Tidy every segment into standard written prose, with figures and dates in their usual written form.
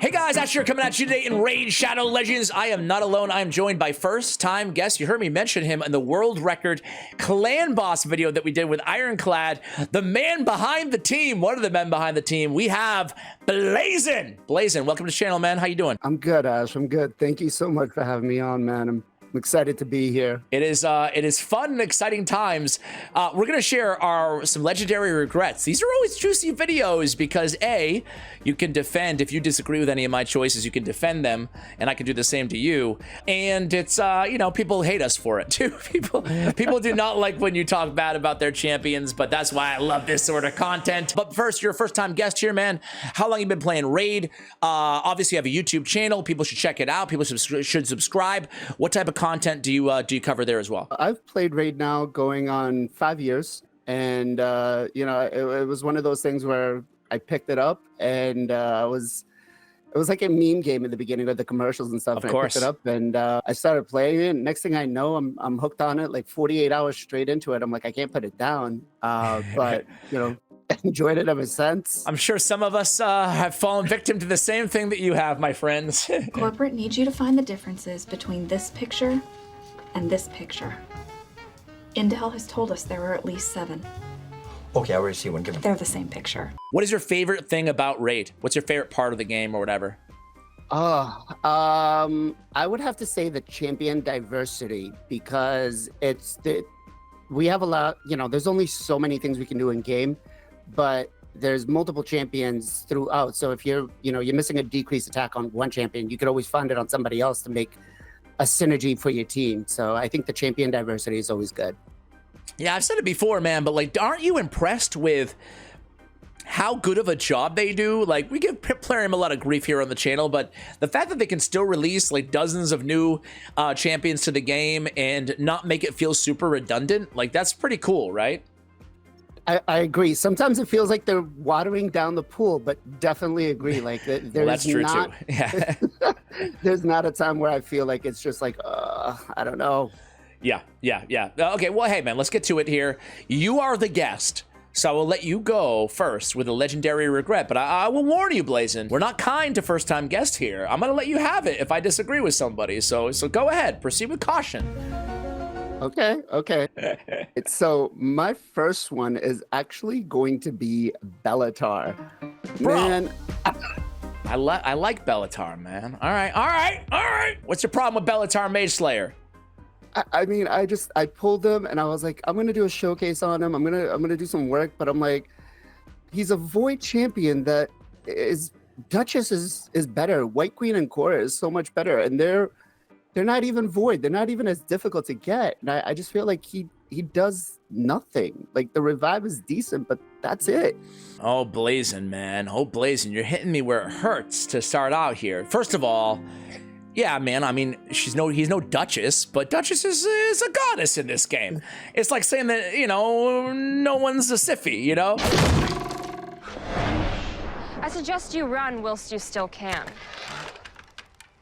Hey guys, Asher coming at you today in Raid Shadow Legends. I am not alone. I am joined by first-time guest. You heard me mention him in the world record clan boss video that we did with Ironclad. The man behind the team, one of the men behind the team. We have Blazin. Blazin, welcome to the channel, man. How you doing? I'm good, Ash. I'm good. Thank you so much for having me on, man. I'm excited to be here. It is fun and exciting times. We're gonna share some legendary regrets. These are always juicy videos because A, you can defend if you disagree with any of my choices, you can defend them, and I can do the same to you. And it's you know, people hate us for it too. People do not like when you talk bad about their champions, but that's why I love this sort of content. But first, you're a first-time guest here, man. How long you been playing Raid? Obviously, you have a YouTube channel. People should check it out. People should subscribe. What type of content do you cover there as well? I've played Raid now going on 5 years, and you know, it was one of those things where I picked it up, and it was like a meme game in the beginning with the commercials and stuff. Of course. I picked it up and I started playing it. And next thing I know, I'm hooked on it. Like 48 hours straight into it, I'm like, I can't put it down. But you know, enjoyed it ever since. I'm sure some of us have fallen victim to the same thing that you have, my friends. Corporate needs you to find the differences between this picture and this picture. Intel has told us there are at least 7. Okay, I already see one. Give me. They're the same picture. What is your favorite thing about Raid? What's your favorite part of the game or whatever? I would have to say the champion diversity, because we have a lot, you know, there's only so many things we can do in game, but there's multiple champions throughout. So if you're missing a decreased attack on one champion, you could always find it on somebody else to make a synergy for your team. So I think the champion diversity is always good. Yeah, I've said it before, man, but like, aren't you impressed with how good of a job they do? Like, we give Plarium a lot of grief here on the channel, but the fact that they can still release like dozens of new champions to the game and not make it feel super redundant, like that's pretty cool, right? I agree. Sometimes it feels like they're watering down the pool, but definitely agree. Like there's Well, that's true not, too. Yeah. there's not a time where I feel like it's just like, I don't know. Yeah. Okay, well, hey, man, let's get to it here. You are the guest, so I will let you go first with a legendary regret, but I will warn you, Blazin, we're not kind to first-time guests here. I'm going to let you have it if I disagree with somebody, so go ahead. Proceed with caution. Okay. So my first one is actually going to be Bellatar. Bro. Man, I like Bellatar, man. All right. What's your problem with Bellatar Mage Slayer? I mean, I pulled him and I was like, I'm gonna do a showcase on him. I'm gonna do some work, but I'm like, he's a void champion that is Duchess is better. White Queen and Cora is so much better, and they're not even void. They're not even as difficult to get. And I just feel like he does nothing. Like the revive is decent, but that's it. Oh, Blazin, man. Oh, Blazin, you're hitting me where it hurts to start out here. First of all, yeah, man, I mean, he's no Duchess, but Duchess is a goddess in this game. It's like saying that, you know, no one's a Siphi, you know? I suggest you run whilst you still can.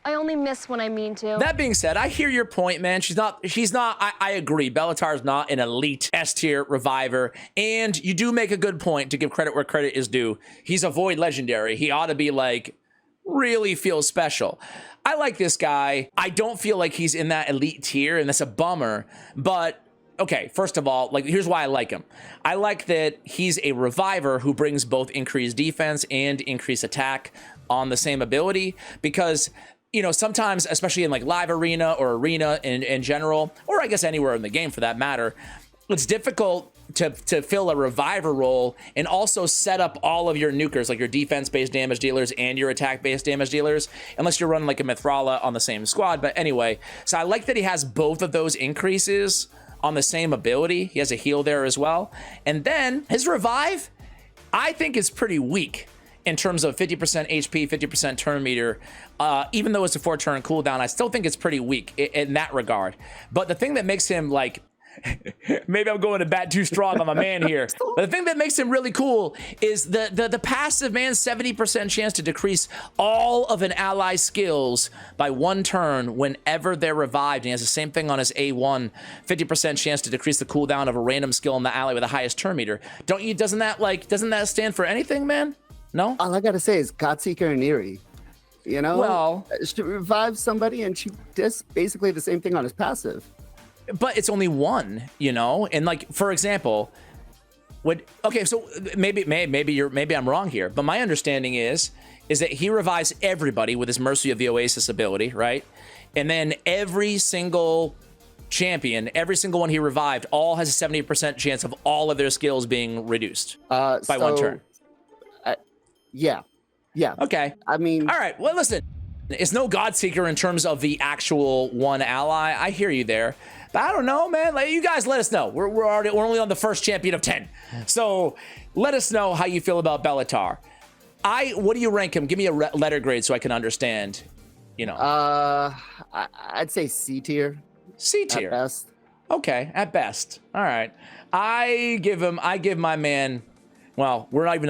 I only miss when I mean to. That being said, I hear your point, man. She's not, I agree. Bellatar's not an elite S-tier reviver, and you do make a good point to give credit where credit is due. He's a void legendary. He ought to be like, really feel special. I like this guy. I don't feel like he's in that elite tier, and that's a bummer, but okay, first of all, like, here's why I like him. I like that he's a reviver who brings both increased defense and increased attack on the same ability, because, you know, sometimes, especially in like live arena or arena in general, or I guess anywhere in the game for that matter, it's difficult to fill a reviver role and also set up all of your nukers, like your defense-based damage dealers and your attack-based damage dealers, unless you're running like a Mithrala on the same squad. But anyway, so I like that he has both of those increases on the same ability. He has a heal there as well. And then his revive, I think, is pretty weak in terms of 50% HP, 50% turn meter. Even though it's a 4-turn cooldown, I still think it's pretty weak in that regard. But the thing that makes him like, maybe I'm going to bat too strong on my man here, but the thing that makes him really cool is the passive, man. 70% chance to decrease all of an ally's skills by 1 turn whenever they're revived. And he has the same thing on his A1, 50% chance to decrease the cooldown of a random skill in the ally with the highest turn meter. Doesn't that stand for anything, man? No? All I gotta say is Godseeker and Eerie. You know, Well, she revives somebody and she does basically the same thing on his passive. but it's only one, you know? And like, for example, okay, so maybe I'm wrong here, but my understanding is that he revives everybody with his Mercy of the Oasis ability, right? And then every single champion, every single one he revived, all has a 70% chance of all of their skills being reduced by one turn. Yeah. Okay. I mean, all right. Well, listen, it's no Godseeker in terms of the actual one ally. I hear you there, but I don't know, man. Like, you guys let us know. We're only on the first champion of 10, so let us know how you feel about Bellatar. What do you rank him? Give me a letter grade so I can understand. You know. I'd say C tier. C tier. At best. Okay, at best. All right. I give my man. Well, we're not even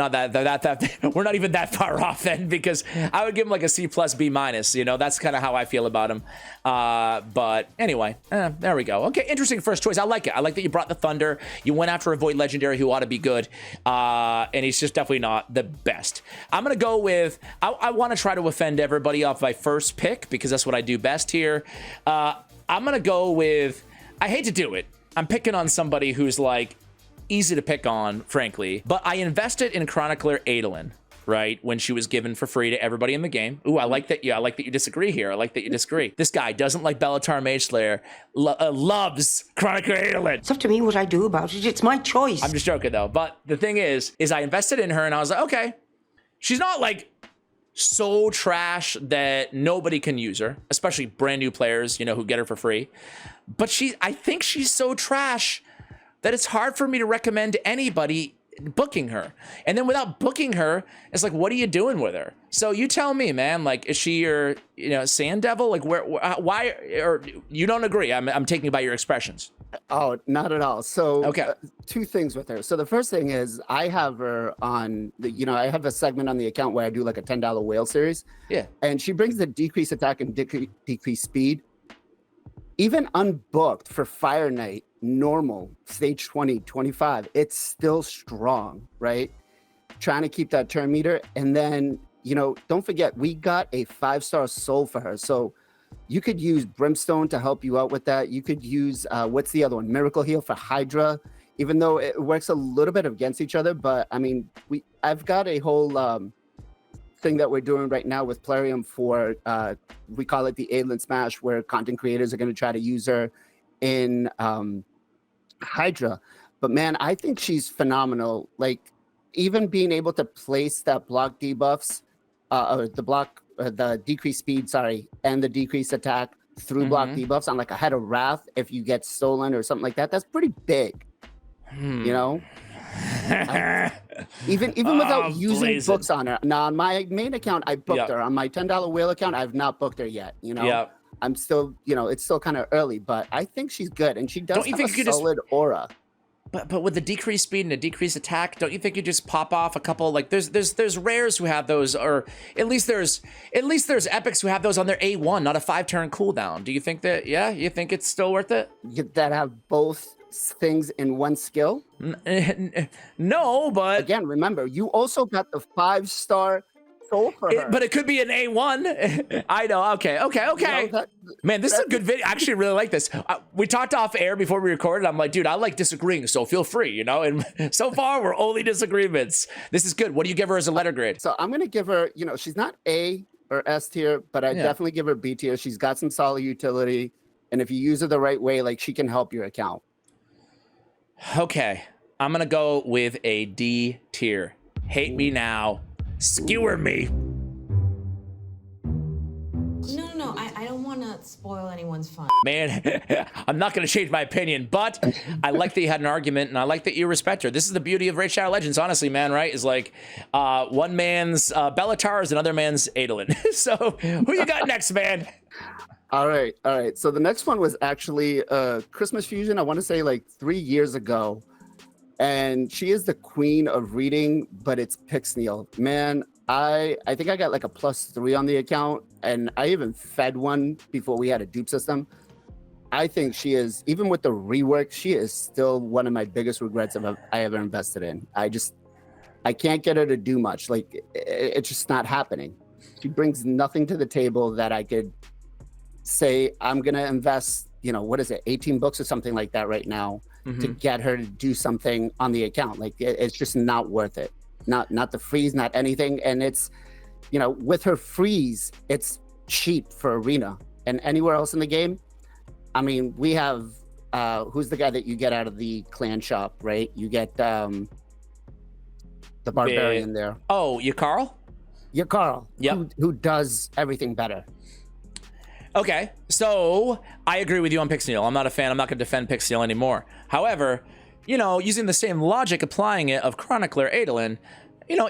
we're not even that far off then, because I would give him like a C plus B minus. You know, that's kind of how I feel about him. But anyway, there we go. Okay, interesting first choice. I like it. I like that you brought the Thunder. You went after a Void Legendary who ought to be good, and he's just definitely not the best. I'm gonna go with. I want to try to offend everybody off my first pick because that's what I do best here. I'm gonna go with. I hate to do it. I'm picking on somebody who's like easy to pick on, frankly, but I invested in Chronicler adelyn, right, when she was given for free to everybody in the game. Ooh, I like that. Yeah, I like that you disagree here. I like that you disagree. This guy doesn't like Bellatar Mage Slayer, loves Chronicler adelyn. It's up to me what I do about it. It's my choice. I'm just joking though. But the thing is I invested in her and I was like, okay, she's not like so trash that nobody can use her, especially brand new players, you know, who get her for free. But I think she's so trash that it's hard for me to recommend anybody booking her. And then without booking her, it's like, what are you doing with her? So you tell me, man, like, is she your, you know, sand devil? Like, why, or you don't agree? I'm taking you by your expressions. Oh, not at all. So okay. Two things with her. So the first thing is I have her on the, you know, I have a segment on the account where I do like a $10 whale series. Yeah. And she brings the decrease attack and decrease speed. Even unbooked for Fire Knight, normal, stage 20, 25, it's still strong, right? Trying to keep that turn meter. And then, you know, don't forget, we got a 5-star soul for her. So you could use Brimstone to help you out with that. You could use, what's the other one? Miracle Heal for Hydra, even though it works a little bit against each other. But I mean, I've got a whole thing that we're doing right now with Plarium for, we call it the adelyn smash, where content creators are going to try to use her in Hydra. But man, I think she's phenomenal. Like, even being able to place that block debuffs, the decreased speed, and the decreased attack through block debuffs on like a Head of Wrath, if you get stolen or something like that, that's pretty big. You know? Even without using Blazin. books on her. Now, on my main account, I booked her. On my $10 whale account, I've not booked her yet. You know, I'm still, you know, it's still kind of early, but I think she's good, and she does have a solid aura. But with the decreased speed and the decreased attack, don't you think you just pop off a couple? Like there's rares who have those, or at least there's epics who have those on their A1, not a 5-turn cooldown. Do you think that? Yeah, you think it's still worth it? That have both things in one skill? No, but again, remember, you also got the 5-star soul for her. But it could be an A1. I know. Okay. You know, man, this is a good video. I actually really like this. We talked off air before we recorded. I'm like, dude, I like disagreeing, so feel free, you know? And so far, we're only disagreements. This is good. What do you give her as a letter grade? So I'm going to give her, you know, she's not A or S tier, but I definitely give her B tier. She's got some solid utility. And if you use her the right way, like, she can help your account. Okay. I'm going to go with a D tier. Hate me now. Skewer me. No, I don't want to spoil anyone's fun. Man, I'm not going to change my opinion, but I like that you had an argument, and I like that you respect her. This is the beauty of Raid Shadow Legends, honestly, man, right? Is like one man's Bellatar is another man's adelyn. So who you got next, man? All right. So the next one was actually Christmas Fusion, I want to say like 3 years ago. And she is the queen of reading, but it's Pixniel. Man, I think I got like a +3 on the account, and I even fed one before we had a dupe system. I think she is, even with the rework, she is still one of my biggest regrets I ever invested in. I can't get her to do much. Like, it's just not happening. She brings nothing to the table that I could say I'm gonna invest, what is it, 18 books or something like that right now to get her to do something on the account. Like it's just not worth it. Not the freeze, not anything. And it's, with her freeze, it's cheap for arena. And anywhere else in the game, I mean, we have who's the guy that you get out of the clan shop, right? You get the barbarian there. Oh, you Carl? Yeah, Carl. Yep. Who does everything better. Okay, so I agree with you on Pixniel. I'm not a fan. I'm not going to defend Pixniel anymore. However, using the same logic, applying it of Chronicler adelyn,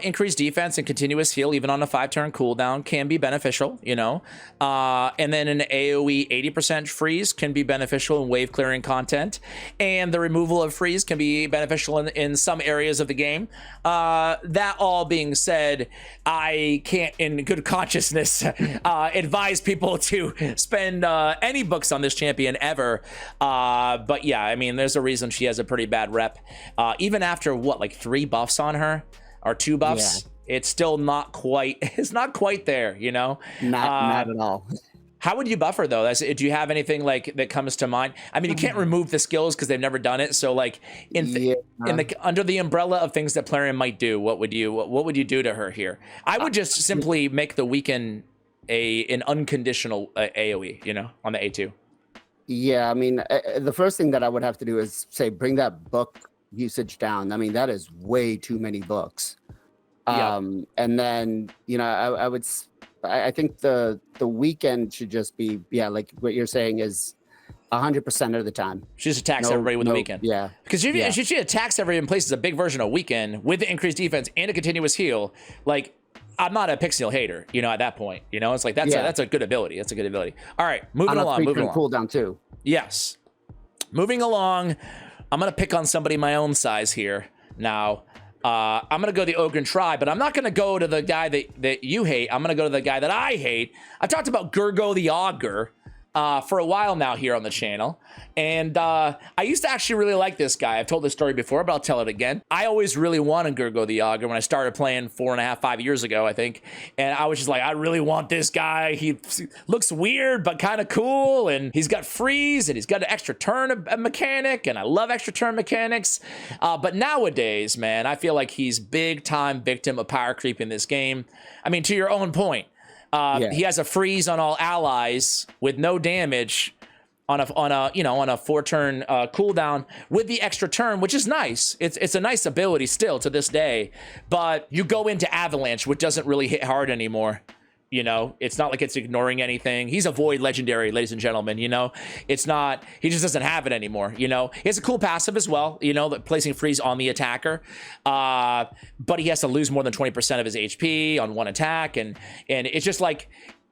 increased defense and continuous heal even on a 5-turn cooldown can be beneficial, and then an AoE 80% freeze can be beneficial in wave clearing content, and the removal of freeze can be beneficial in some areas of the game. That all being said, I can't in good consciousness advise people to spend any books on this champion ever, but yeah, I mean, there's a reason she has a pretty bad rep. Even after like 3 buffs on her, or 2 buffs, it's still not quite, it's not quite there, Not at all. How would you buff her though? Do you have anything like that comes to mind? I mean, you can't remove the skills because they've never done it. So like under the umbrella of things that Plarium might do, what would you do to her here? I would just simply make the weaken an unconditional AoE, on the A2. Yeah, I mean, the first thing that I would have to do is say, bring that book usage down. I mean, that is way too many books. And then I think the weekend should just be like what you're saying is 100% of the time. She just attacks everybody with the weekend. Yeah, because she attacks everybody in places a big version of weekend with the increased defense and a continuous heal. Like, I'm not a Pixniel hater, at that point. It's like that's a good ability. That's a good ability. All right, moving along. Cooldown too. Yes, moving along. I'm going to pick on somebody my own size here. Now, I'm going to go the Ogren Tribe, but I'm not going to go to the guy that you hate. I'm going to go to the guy that I hate. I've talked about Gurgoh the Augur for a while now here on the channel. And I used to actually really like this guy. I've told this story before, but I'll tell it again. I always really wanted Gurgoh the Augur when I started playing 4.5, 5 years ago, I think. And I was just like, I really want this guy. He looks weird, but kind of cool. And he's got freeze and he's got an extra turn mechanic. And I love extra turn mechanics. But nowadays, man, I feel like he's big time victim of power creep in this game. I mean, to your own point, he has a freeze on all allies with no damage on a 4-turn cooldown with the extra turn, which is nice. It's a nice ability still to this day, but you go into Avalanche, which doesn't really hit hard anymore. It's not like it's ignoring anything. He's a void legendary, ladies and gentlemen. It's not, he just doesn't have it anymore. He has a cool passive as well, placing freeze on the attacker. But he has to lose more than 20% of his HP on one attack. And it's just like,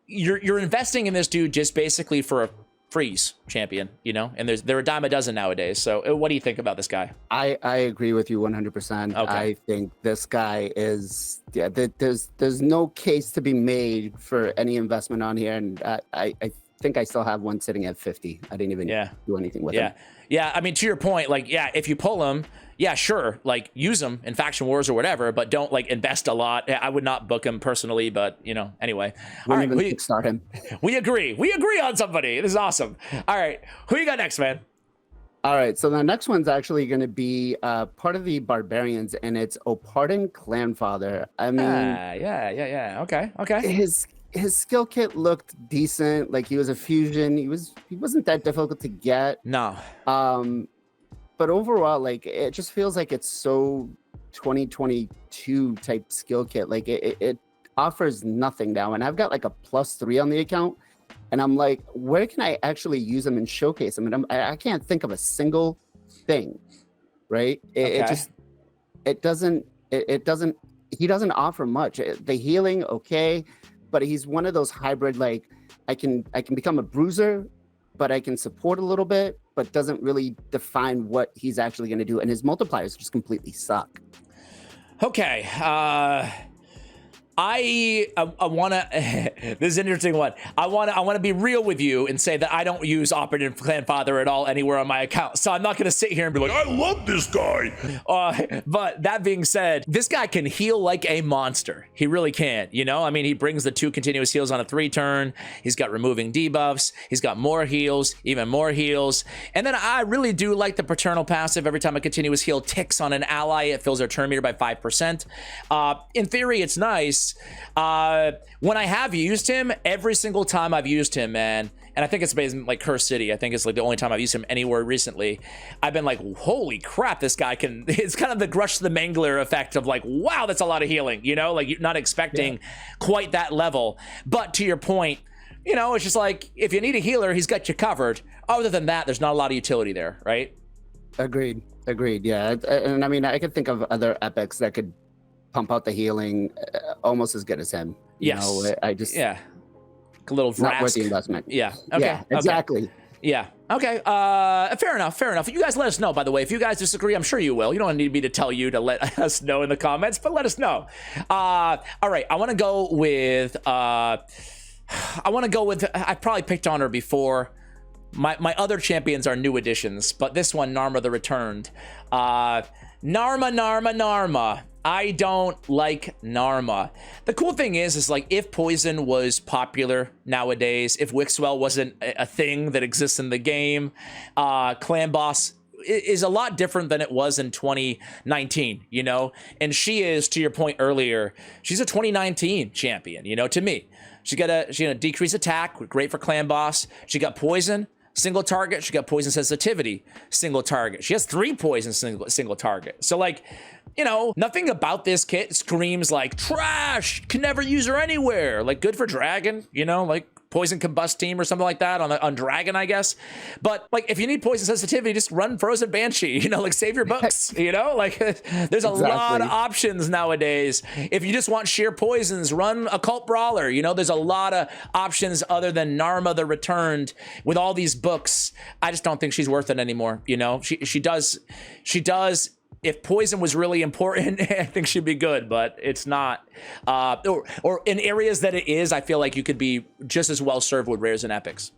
you're investing in this dude just basically for a freeze champion, and they're a dime a dozen nowadays. So what do you think about this guy? I agree with you 100%. Okay. I think this guy is, there's no case to be made for any investment on here. And I think I still have one sitting at 50. I didn't even do anything with him. Yeah, I mean, to your point, like, if you pull him, sure, like, use him in Faction Wars or whatever, but don't, like, invest a lot. I would not book him personally, but, anyway. All right, we start him. We agree. We agree on somebody. This is awesome. All right, who you got next, man? All right, so the next one's actually going to be part of the Barbarians, and it's Opardin Clanfather. I mean... yeah. Okay. His skill kit looked decent. Like, he was a fusion. He wasn't that difficult to get. No. But overall, like, it just feels like it's so 2022 type skill kit. Like, it offers nothing now. And I've got like a +3 on the account. And I'm like, where can I actually use them and showcase them? And I can't think of a single thing, right? He doesn't offer much. The healing, okay. But he's one of those hybrid, like, I can become a bruiser, but I can support a little bit, but doesn't really define what he's actually going to do. And his multipliers just completely suck. Okay. I want to. This is an interesting one. I want to be real with you and say that I don't use Opardin clanfather at all anywhere on my account. So I'm not going to sit here and be like, I love this guy. But that being said, this guy can heal like a monster. He really can. You know, I mean, he brings the 2 continuous heals on a 3-turn. He's got removing debuffs. He's got more heals, even more heals. And then I really do like the paternal passive. Every time a continuous heal ticks on an ally, it fills their turn meter by 5%. In theory, it's nice. When I have used him, every single time I've used him, man, and I think it's based in like Curse City. I think it's like the only time I've used him anywhere recently. I've been like, holy crap, this guy can, it's kind of the Grush the Mangler effect of like, wow, that's a lot of healing, you know, like you're not expecting quite that level. But to your point, you know, it's just like, if you need a healer, he's got you covered. Other than that, there's not a lot of utility there, right? Agreed. Yeah. And I mean, I could think of other epics that could pump out the healing almost as good as him. You know, I just a little not worth the investment. Yeah. Okay. Yeah, exactly. Okay. Yeah. Okay. Fair enough. You guys let us know, by the way. If you guys disagree, I'm sure you will. You don't need me to tell you to let us know in the comments, but let us know. All right. I want to go with I probably picked on her before. My other champions are new additions, but this one, Narma the Returned. Narma. I don't like Narma. The cool thing is like if poison was popular nowadays, if Wixwell wasn't a thing that exists in the game, Clan Boss is a lot different than it was in 2019, you know? And she is, to your point earlier, she's a 2019 champion, you know, to me. She got a decrease attack, great for Clan Boss. She got poison, single target. She got poison sensitivity, single target. She has 3 poison single target. So like, you know, nothing about this kit screams like trash, can never use her anywhere. Like good for Dragon, you know, like poison combust team or something like that on Dragon, I guess. But like if you need poison sensitivity, just run Frozen Banshee, you know, like save your books, you know, like there's a lot of options nowadays. If you just want sheer poisons, run Occult Brawler, you know, there's a lot of options other than Narma the Returned with all these books. I just don't think she's worth it anymore. You know, she does. If poison was really important, I think she'd be good, but it's not. Or in areas that it is, I feel like you could be just as well served with rares and epics.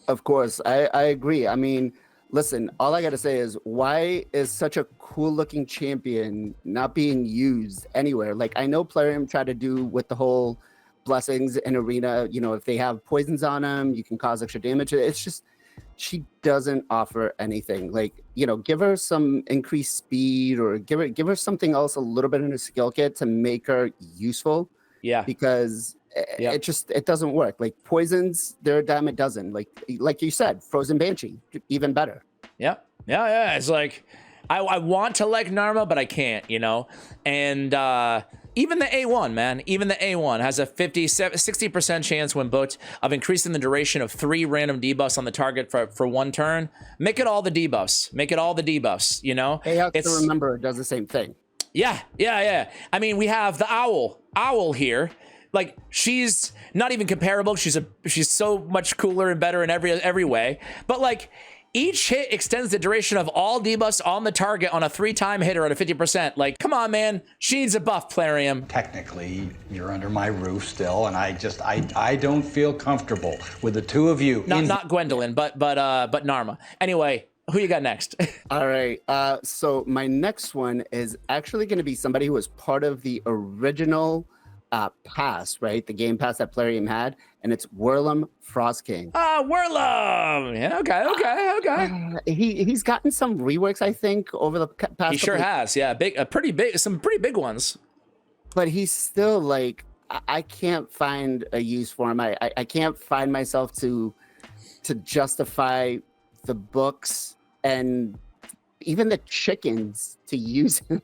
Of course, I agree. I mean, listen, all I got to say is, why is such a cool looking champion not being used anywhere? Like, I know Plarium tried to do with the whole blessings in arena, you know, if they have poisons on them, you can cause extra damage. It's just, she doesn't offer anything. Like, you know, give her some increased speed or give her something else a little bit in her skill kit to make her useful. Yeah. Because it doesn't work. Like poisons, they're a dime a dozen. Like you said, Frozen Banshee, even better. Yeah. It's like I want to like Narma, but I can't, you know? And even the A1, man, even the A1 has a 60% chance when booked of increasing the duration of 3 random debuffs on the target for 1 turn. Make it all the debuffs. You know? Hey, to remember, it does the same thing. Yeah. I mean, we have the owl here. Like, she's not even comparable. She's so much cooler and better in every way. But like, each hit extends the duration of all debuffs on the target on a 3-time hitter at a 50%. Like, come on, man. She needs a buff, Plarium. Technically, you're under my roof still, and I don't feel comfortable with the 2 of you. Not Gwendolyn, but Narma. Anyway, who you got next? All right. So my next one is actually going to be somebody who was part of the original pass, right? The game pass that Plarium had, and it's Wurlim Frostking. Wurlim! Yeah, okay. He's gotten some reworks, I think, over the past. He sure has, yeah. Some pretty big ones. But he's still like, I can't find a use for him. I can't find myself to justify the books and even the chickens to use him.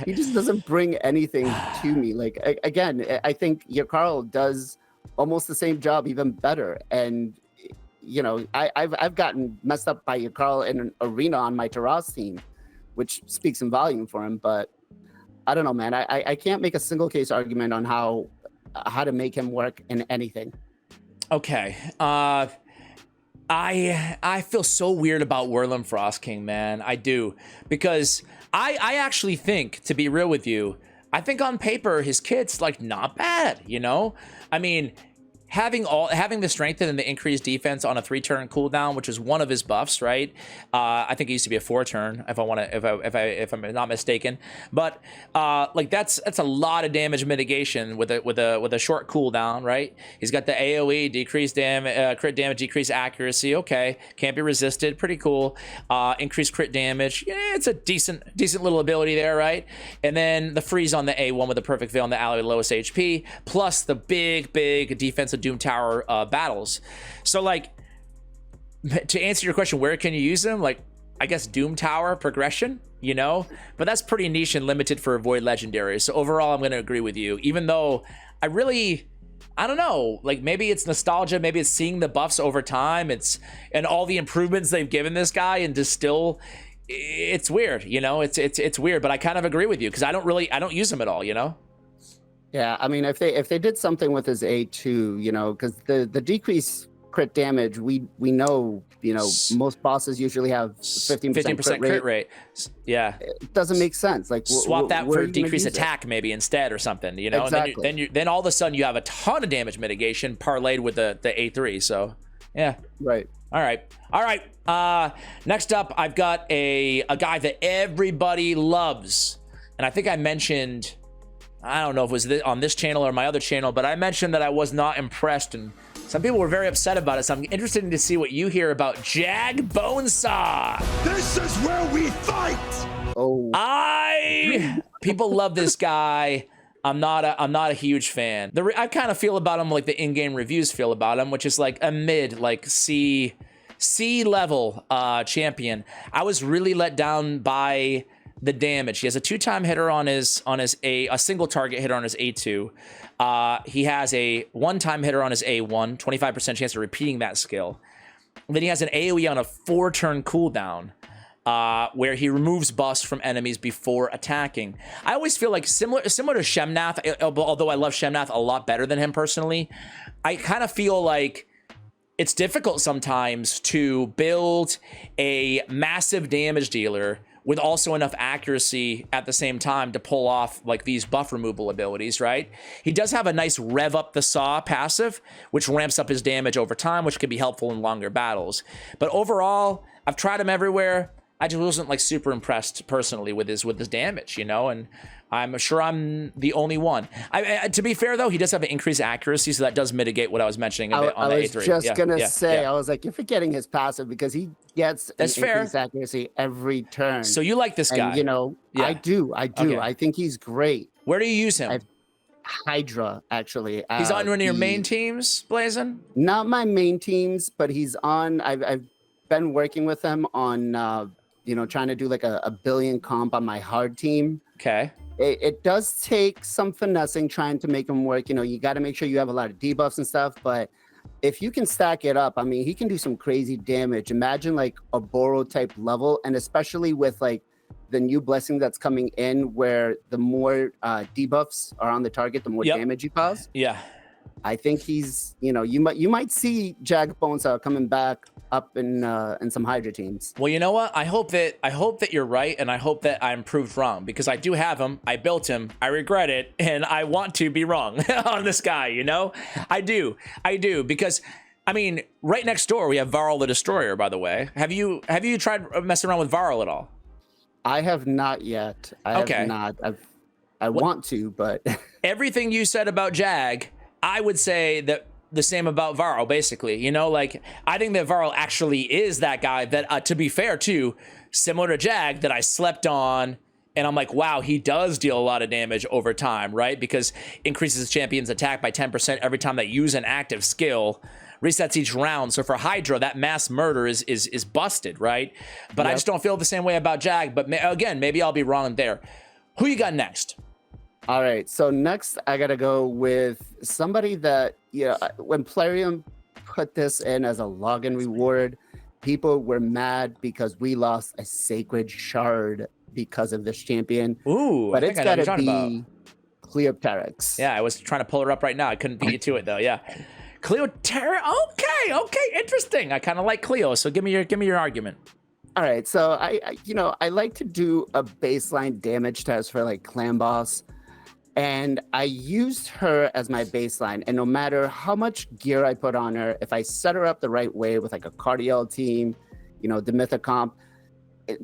He just doesn't bring anything to me. Like, again, I think Yakarl does almost the same job, even better. And, you know, I've gotten messed up by Yakarl in an arena on my Taras team, which speaks in volume for him. But I don't know, man. I can't make a single case argument on how to make him work in anything. Okay. I feel so weird about Wurlim Frostking, man. I do. Because I actually think, to be real with you, I think on paper his kit's like not bad, you know? I mean, having the strength and the increased defense on a 3-turn cooldown, which is one of his buffs, right? I think it used to be a 4-turn, if I'm not mistaken. But like that's a lot of damage mitigation with a short cooldown, right? He's got the AOE, decreased crit damage, decreased accuracy. Okay, can't be resisted. Pretty cool. Increased crit damage. Yeah, it's a decent little ability there, right? And then the freeze on the A1 with the perfect veil on the ally with lowest HP, plus the big defensive Doom Tower battles. So like, to answer your question, where can you use them? Like, I guess Doom Tower progression, you know, but that's pretty niche and limited for Void Legendary. So overall, I'm going to agree with you, even though I don't know, like maybe it's nostalgia, maybe it's seeing the buffs over time, and all the improvements they've given this guy, and just still, it's weird, you know, it's weird, but I kind of agree with you because I don't use him at all, you know. Yeah, I mean, if they did something with his A2, you know, because the decreased crit damage, we know, you know, most bosses usually have 15% crit rate. Yeah, it doesn't make sense. Like swap that for decreased attack maybe instead or something, you know. Exactly. And then all of a sudden you have a ton of damage mitigation parlayed with the A3. So yeah, right. All right. Next up, I've got a guy that everybody loves, and I think I mentioned, I don't know if it was on this channel or my other channel, but I mentioned that I was not impressed, and some people were very upset about it. So I'm interested to see what you hear about Jagg bonesaw. This is where we fight. Oh, people love this guy. I'm not a huge fan. I kind of feel about him like the in-game reviews feel about him, which is like a mid, like C level champion. I was really let down by the damage. He has a 2-time hitter on his a single target hitter on his A2. He has a 1-time hitter on his A1, 25% chance of repeating that skill. And then he has an AoE on a 4-turn cooldown, where he removes buffs from enemies before attacking. I always feel like similar to Shemnath, although I love Shemnath a lot better than him personally, I kind of feel like it's difficult sometimes to build a massive damage dealer with also enough accuracy at the same time to pull off like these buff removal abilities, right? He does have a nice rev up the saw passive, which ramps up his damage over time, which can be helpful in longer battles. But overall, I've tried him everywhere. I just wasn't like super impressed personally with his damage, you know, and I'm sure I'm the only one. To be fair though, he does have an increased accuracy, so that does mitigate what I was mentioning a bit on the A3. I was just gonna say, I was like, you're forgetting his passive because he gets increased accuracy every turn. So you like this guy? And, you know, I do. Okay. I think he's great. Where do you use him? Hydra, actually. He's on one of your main teams, Blazin? Not my main teams, but he's on. I've been working with him on, you know, trying to do like a billion comp on my hard team. Okay. It does take some finessing trying to make him work. You know, you got to make sure you have a lot of debuffs and stuff. But if you can stack it up, I mean, he can do some crazy damage. Imagine like a Boro type level, and especially with like the new blessing that's coming in, where the more debuffs are on the target, the more damage you cause. Yeah. I think he's, you know, you might see Jagg bonesaw coming back up in some Hydra teams. Well, you know what? I hope that you're right, and I hope that I'm proved wrong, because I do have him. I built him. I regret it, and I want to be wrong on this guy. You know, I do because. I mean, right next door we have Varl the Destroyer. By the way, have you tried messing around with Varl at all? I have not yet. I have not. I want to, but everything you said about Jagg, I would say that the same about Varl, basically. You know, like, I think that Varl actually is that guy that, to be fair, too, similar to Jagg, that I slept on, and I'm like, wow, he does deal a lot of damage over time, right? Because increases the champion's attack by 10% every time they use an active skill, resets each round. So for Hydra, that mass murder is busted, right? But I just don't feel the same way about Jagg. But again, maybe I'll be wrong there. Who you got next? All right, so next I gotta go with somebody that, you know, when Plarium put this in as a login reward, people were mad because we lost a sacred shard because of this champion. Ooh, but it's gotta be Cleopterix. Yeah, I was trying to pull her up right now. I couldn't beat you to it though. Yeah, Cleopterix. Okay, interesting. I kind of like Cleo, so give me your argument. All right, so I like to do a baseline damage test for like clan boss. And I used her as my baseline. And no matter how much gear I put on her, if I set her up the right way with like a cardiel team, you know, the Mythicomp,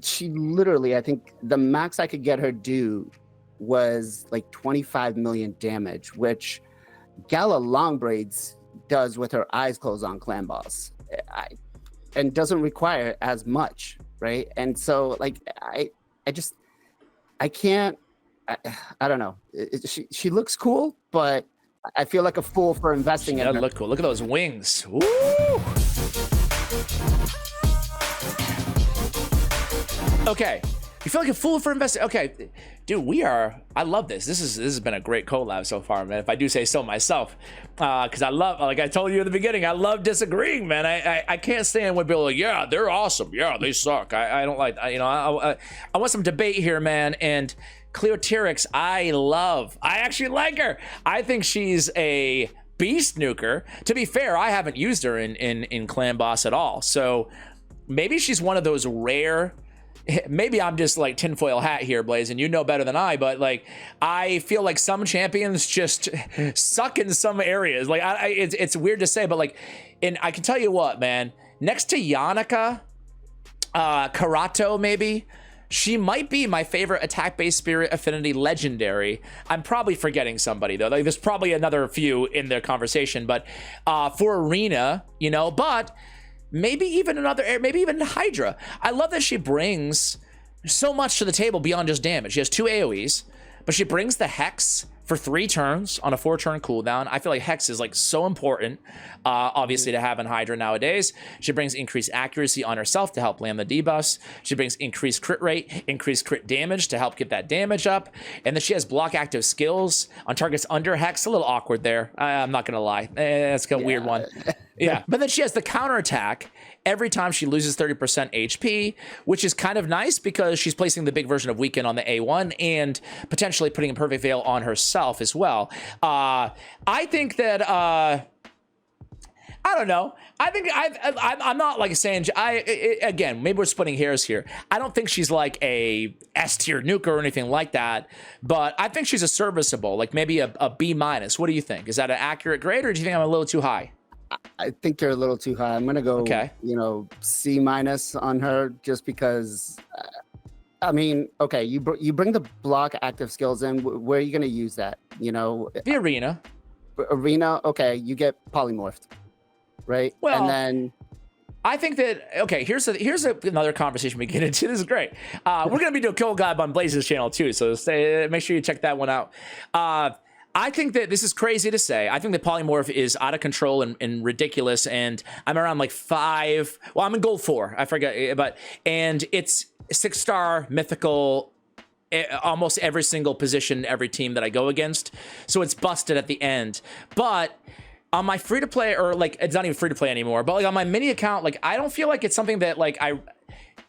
she literally, I think the max I could get her do was like 25 million damage, which Gala Longbraids does with her eyes closed on clan boss. And doesn't require as much, right? And so like, I can't, I don't know. She looks cool, but I feel like a fool for investing in her. Look cool. Look at those wings. Woo! Okay. You feel like a fool for investing. Okay, dude, I love this. This has been a great collab so far, man. If I do say so myself, because I love, like I told you in the beginning, I love disagreeing, man. I can't stand when people are like, yeah, they're awesome. Yeah, they suck. I don't like, you know, I want some debate here, man. And Cleopterix, I actually like her. I think she's a beast nuker. To be fair, I haven't used her in Clan Boss at all. So maybe she's one of those rare, maybe I'm just like tinfoil hat here, Blazin. You know better than I, but like, I feel like some champions just suck in some areas. Like it's weird to say, but like, and I can tell you what, man, next to Yannicka, Karato maybe, she might be my favorite attack-based spirit affinity legendary. I'm probably forgetting somebody though. Like there's probably another few in the conversation, but for arena, you know, but maybe even maybe even Hydra. I love that she brings so much to the table beyond just damage. She has 2 AoEs, but she brings the Hex for 3 turns on a 4-turn cooldown. I feel like Hex is like so important, obviously, to have in Hydra nowadays. She brings increased accuracy on herself to help land the debuffs. She brings increased crit rate, increased crit damage to help get that damage up. And then she has block active skills on targets under Hex. A little awkward there. I'm not going to lie. That's a weird one. Yeah. But then she has the counterattack every time she loses 30% HP, which is kind of nice because she's placing the big version of Weaken on the A1 and potentially putting a Perfect Veil on herself as well. I think that, I don't know. I think I'm not like saying, again, maybe we're splitting hairs here. I don't think she's like a S tier nuker or anything like that, but I think she's a serviceable, like maybe a B-. What do you think? Is that an accurate grade or do you think I'm a little too high? I think you're a little too high. I'm gonna go, you know, C- on her just because. I mean, okay, you bring the block active skills in. Where are you gonna use that? You know, the arena. Arena. Okay, you get polymorphed, right? Well, and then I think that, okay, here's another conversation we get into. This is great. We're gonna be doing Kill Guide on Blazin's channel too, so make sure you check that one out. I think that this is crazy to say. I think the polymorph is out of control and ridiculous, and I'm around like 5. Well, I'm in gold 4. I forget, and it's 6-star mythical, almost every single position, every team that I go against. So it's busted at the end. But on my free-to-play, or like it's not even free-to-play anymore, but like on my mini account, like I don't feel like it's something that like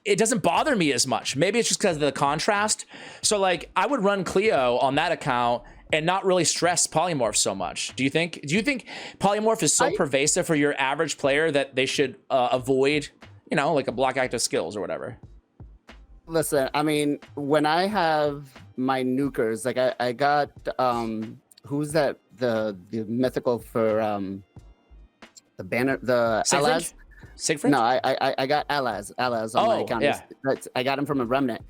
it doesn't bother me as much. Maybe it's just because of the contrast. So like I would run Cleo on that account and not really stress polymorph so much. Do you think polymorph is so pervasive for your average player that they should avoid, you know, like a block active skills or whatever? Listen, I mean, when I have my nukers, like I got who's that, the mythical for the banner, the Alaz? Siegfried? No, I got Alaz on my account. Yeah. I got him from a remnant,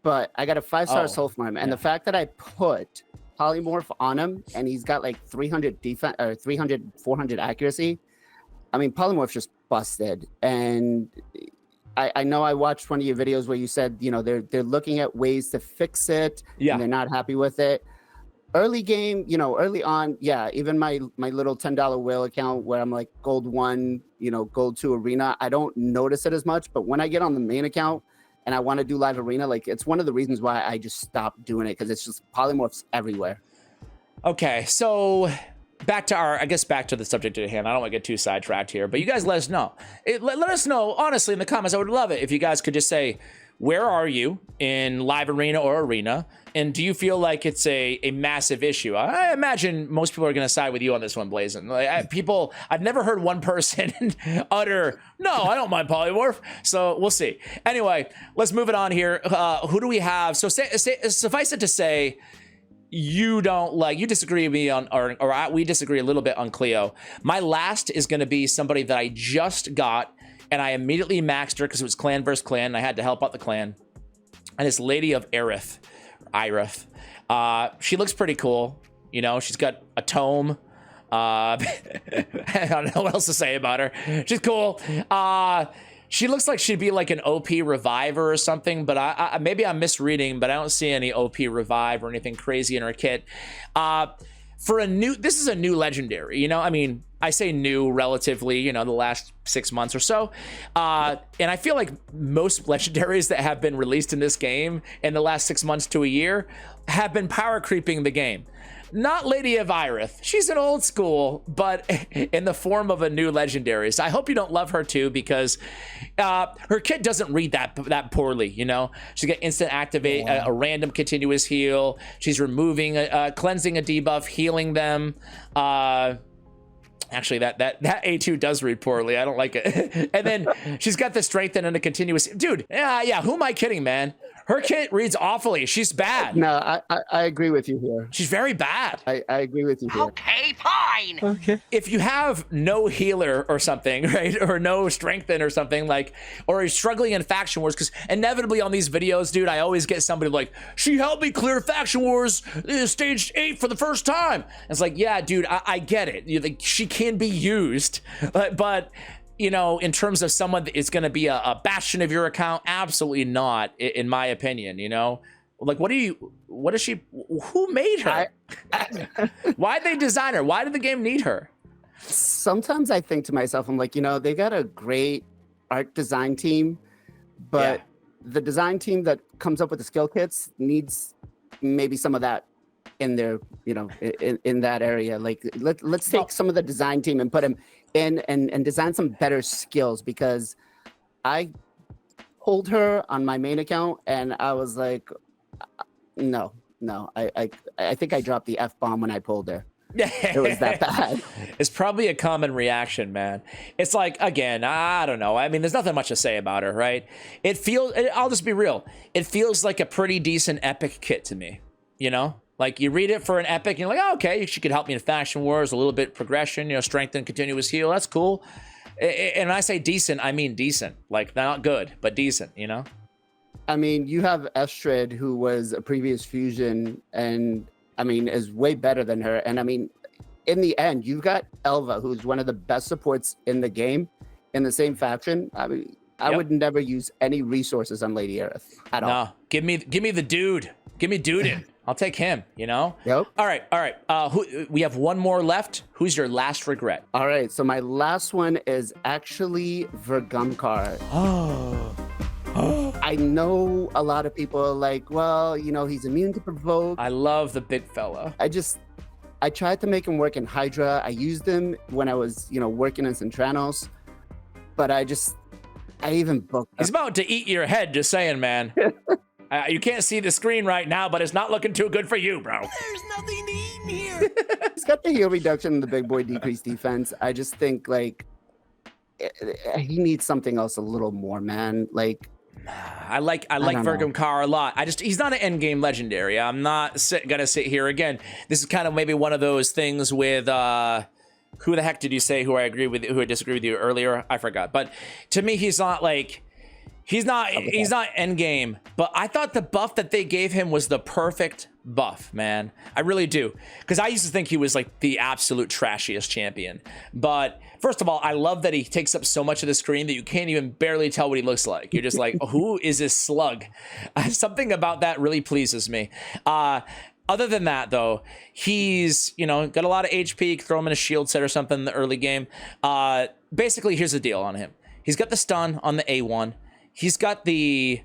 but I got a 5-star soul for him, and the fact that I put polymorph on him and he's got like 300 defense or 400 accuracy. I mean, polymorph's just busted. And I know I watched one of your videos where you said, you know, they're looking at ways to fix it. Yeah. And they're not happy with it. Early game, you know, early on, yeah, even my little $10 whale account where I'm like gold 1, you know, gold 2 arena, I don't notice it as much. But when I get on the main account and I want to do live arena, like it's one of the reasons why I just stopped doing it, because it's just polymorphs everywhere. Okay, so back to the subject at hand. I don't want to get too sidetracked here, but you guys let us know. Let us know, honestly, in the comments. I would love it if you guys could just say, where are you in live arena or arena? And do you feel like it's a massive issue? I imagine most people are going to side with you on this one, Blazin. Like, I've never heard one person utter, no, I don't mind polymorph. So we'll see. Anyway, let's move it on here. Who do we have? So suffice it to say, you don't like, you disagree with me on, we disagree a little bit on Cleo. My last is going to be somebody that I just got, and I immediately maxed her because it was clan versus clan, and I had to help out the clan. And it's Lady of Ireth. She looks pretty cool. You know, she's got a tome. I don't know what else to say about her. She's cool. She looks like she'd be like an OP reviver or something, but maybe I'm misreading, but I don't see any OP revive or anything crazy in her kit. This is a new legendary, you know, I mean, I say new relatively, you know, the last 6 months or so. And I feel like most legendaries that have been released in this game in the last 6 months to a year have been power creeping the game. Not Lady of Ireth. She's an old school, but in the form of a new legendary. So I hope you don't love her too, because her kit doesn't read that poorly, you know? She got instant activate, a random continuous heal. She's removing, cleansing a debuff, healing them. Actually, that A2 does read poorly. I don't like it. And then she's got the strengthen and a continuous. Dude, yeah, who am I kidding, man? Her kit reads awfully. She's bad. No, I agree with you here. She's very bad. I agree with you here. Okay, fine. Okay. If you have no healer or something, right, or no strengthen or something, like, or you're struggling in faction wars, because inevitably on these videos, dude, I always get somebody like, she helped me clear faction wars stage 8 for the first time. And it's like, yeah, dude, I get it. Like, she can be used, but you know, in terms of someone that is going to be a bastion of your account, absolutely not, in my opinion, you know? Like, who made her? Why'd they design her? Why did the game need her? Sometimes I think to myself, I'm like, you know, they got a great art design team, but the design team that comes up with the skill kits needs maybe some of that in their, you know, in that area. Like, let's take some of the design team and put them in and design some better skills, because I pulled her on my main account and I was like, no, I think I dropped the F-bomb when I pulled her. It was that bad. It's probably a common reaction, man. It's like, again, I don't know. I mean, there's nothing much to say about her, right? I'll just be real. It feels like a pretty decent epic kit to me, you know? Like, you read it for an epic, and you're like, oh, okay, she could help me in faction wars, a little bit progression, you know, strengthen, continuous heal, that's cool. And when I say decent, I mean decent. Like, not good, but decent, you know? I mean, you have Estrid, who was a previous fusion, and, I mean, is way better than her. And, I mean, in the end, you've got Elva, who's one of the best supports in the game, in the same faction. I mean, I would never use any resources on Lady Ireth at all. No, give me the dude. Give me Dudin. I'll take him, you know? Yep. All right. We have one more left. Who's your last regret? All right, so my last one is actually Vergumkaar. I know a lot of people are like, well, you know, he's immune to provoke. I love the big fella. I tried to make him work in Hydra. I used him when I was, you know, working in Centranos, but I even booked him. He's about to eat your head, just saying, man. You can't see the screen right now, but it's not looking too good for you, bro. There's nothing to eat in here. He's got the heal reduction and the big boy decreased defense. I just think, like, he needs something else a little more, man. Like, I like Vergumkaar a lot. He's not an end game legendary. I'm not gonna sit here again. This is kind of maybe one of those things with who the heck did you say who I disagree with you earlier? I forgot. But to me, he's not like. He's not end game, but I thought the buff that they gave him was the perfect buff, man. I really do. Because I used to think he was like the absolute trashiest champion. But first of all, I love that he takes up so much of the screen that you can't even barely tell what he looks like. You're just like, who is this slug? Something about that really pleases me. Other than that, though, he's, you know, got a lot of HP. Throw him in a shield set or something in the early game. Basically, here's the deal on him. He's got the stun on the A1. He's got the,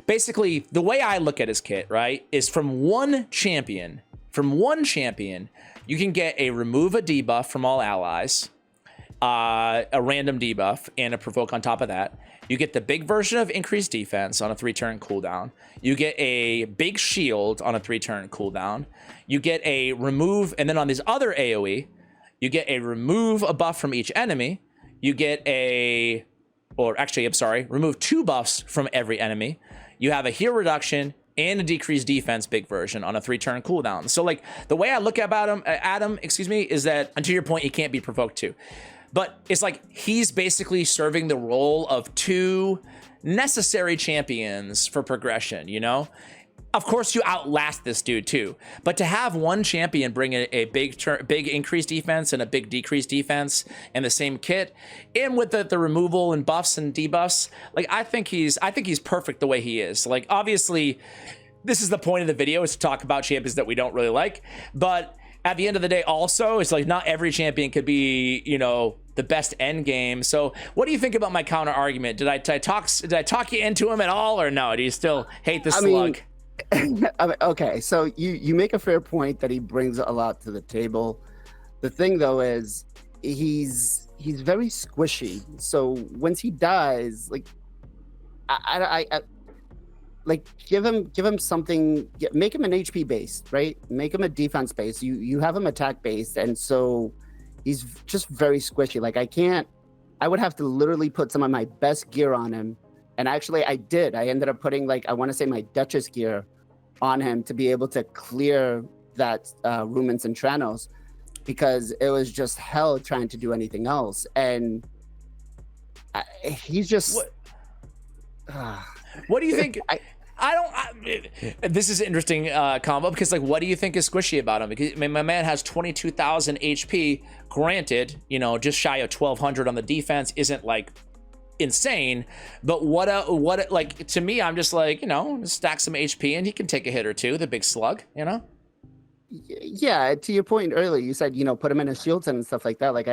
basically, the way I look at his kit, right, is from one champion, you can get a remove a debuff from all allies, a random debuff, and a provoke on top of that. You get the big version of increased defense on a 3-turn cooldown. You get a big shield on a 3-turn cooldown. You get a remove, and then on this other AoE, you get a remove a buff from each enemy. You get remove 2 buffs from every enemy. You have a heal reduction and a decreased defense big version on a 3-turn cooldown. So like the way I look about him, Adam, excuse me, is that, and to your point, he can't be provoked to. But it's like he's basically serving the role of 2 necessary champions for progression, you know? Of course, you outlast this dude too, but to have one champion bring a big increased defense and a big decreased defense in the same kit, and with the removal and buffs and debuffs, like I think he's perfect the way he is. Like obviously, this is the point of the video, is to talk about champions that we don't really like, but at the end of the day, also, it's like not every champion could be, you know, the best end game. So what do you think about my counter argument? Did I talk you into him at all, or no? Do you still hate the slug? Okay, so you make a fair point that he brings a lot to the table. The thing though is he's very squishy. So once he dies, like I like give him something, make him an HP based, right? Make him a defense based. You have him attack based, and so he's just very squishy. Like I would have to literally put some of my best gear on him. And actually I did. I ended up putting, like, I want to say my Duchess gear on him to be able to clear that Rumens and Tranos, because it was just hell trying to do anything else. And he's just... What do you think? This is an interesting combo, because like, what do you think is squishy about him? Because I mean, my man has 22,000 HP. Granted, you know, just shy of 1,200 on the defense isn't like insane, but what like, to me, I'm just like, you know, stack some HP and he can take a hit or two, the big slug, you know? Yeah, to your point earlier, you said, you know, put him in a shield and stuff like that. Like,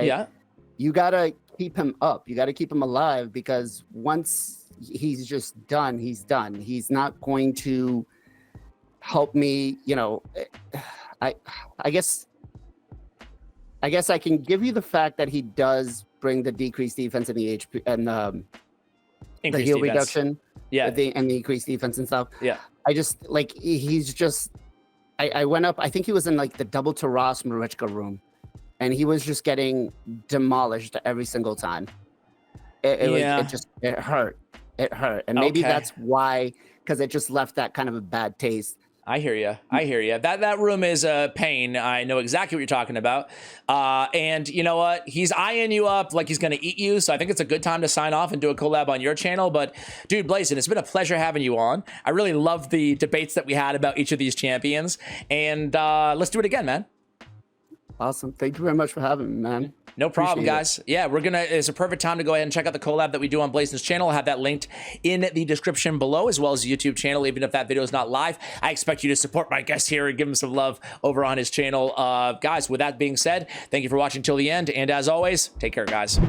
you gotta keep him up. You gotta keep him alive, because once he's just done, he's done. He's not going to help me, you know. I guess I can give you the fact that he does bring the decreased defense and the HP and the heal reduction, and the increased defense and stuff. Yeah, I just like, he's just. I went up. I think he was in like the double Taras Marichka room, and he was just getting demolished every single time. It hurt. It hurt, and maybe that's why, because it just left that kind of a bad taste. I hear you. I hear you. That room is a pain. I know exactly what you're talking about. And you know what? He's eyeing you up like he's going to eat you. So I think it's a good time to sign off and do a collab on your channel. But dude, Blazin, it's been a pleasure having you on. I really love the debates that we had about each of these champions. And let's do it again, man. Awesome. Thank you very much for having me, man. No problem, guys. Yeah, it's a perfect time to go ahead and check out the collab that we do on Blazin's channel. I'll have that linked in the description below, as well as the YouTube channel. Even if that video is not live, I expect you to support my guest here and give him some love over on his channel. Guys, with that being said, thank you for watching till the end. And as always, take care, guys.